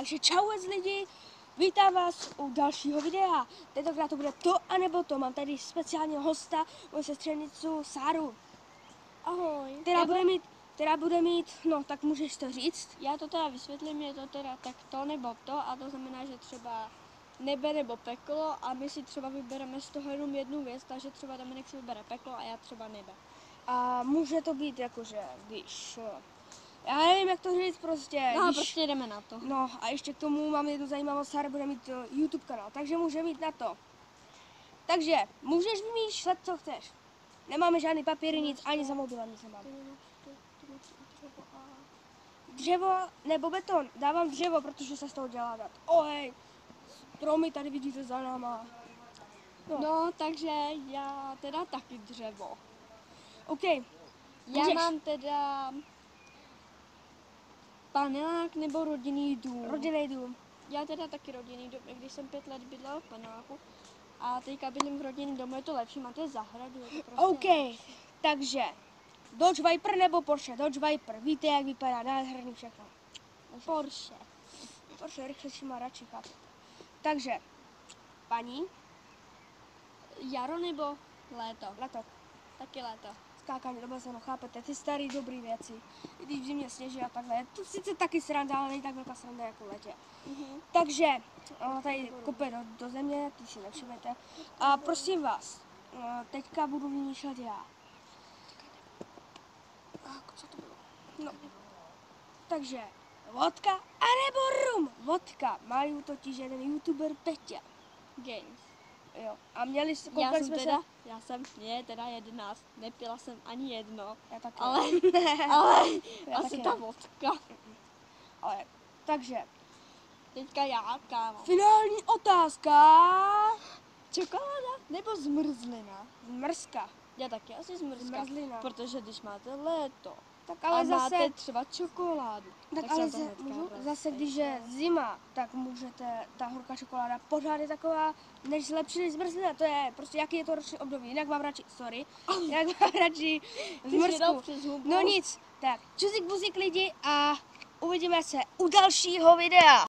Takže čau lidi, vítám vás u dalšího videa. Tentokrát to bude to anebo to. Mám tady speciálního hosta, moji sestřenicu Sáru. Ahoj. Která bude mít, no tak můžeš to říct. Já to teda vysvětlím, je to teda tak to nebo to a to znamená, že třeba nebe nebo peklo a my si třeba vybereme z toho jenom jednu věc, takže třeba Dominik si vybere peklo a já třeba nebe. A může to být jakože, když, já nevím jak to říct prostě. No prostě jdeme na to. No a ještě k tomu mám jednu zajímavost, Sára bude mít YouTube kanál, takže může mít na to. Takže můžeš vymýšlet, co chceš. Nemáme žádný papíry, nic, ani za mobilem nic nemáme. Dřevo nebo beton. Dávám dřevo, protože se z toho dělá dát. Ohej, stromy tady vidíte za náma. No, takže já teda taky dřevo. OK. Já mám teda panelák nebo rodinný dům. Rodinný dům. Já teda taky rodinný dům, i když jsem 5 let bydlela v paneláku. A teďka bydlím v rodinném domu, je to lepší, máte zahradu. Je to prostě OK, takže Dodge Viper nebo Porsche? Dodge Viper, víte jak vypadá, nádherný všechno. Porsche. Porsche rychlejší má radši, chápete. Takže, paní, Jaro nebo léto? leto, Taky léto. skákání do bazénu, chápete, ty staré dobré věci. I když v zimě sněží a takhle, je to sice taky sranda, ale není tak velká sranda jako v létě. Takže, tady kope do země, ty si nevšimnete. A prosím vás, teďka budu vymýšlet já. Co to bylo? No. Takže, vodka anebo rum. Vodka, mají totiž jeden youtuber Peťa. Games. Jo. A měli jsme, Mě je teda 11, nepila jsem ani jedno, Já taky. ale Já asi taky ta ne. vodka. Ale, takže, Teďka já, kámo. finální otázka. Čokoláda nebo zmrzlina? Zmrzka. Já taky asi zmrzka, Zmrzlina. protože když máte léto Tak a ale máte zase, třeba čokoládu, tak se ale na to hnedka zase rozteče. když je zima, tak můžete, ta horká čokoláda pořád je taková, než lepší než zmrzlina, to je prostě jaký je to roční období, jinak mám radši, jinak mám radši Ty jsi mi dal zmrzku. přes hubu. No nic, tak čuzik buzik lidi a uvidíme se u dalšího videa.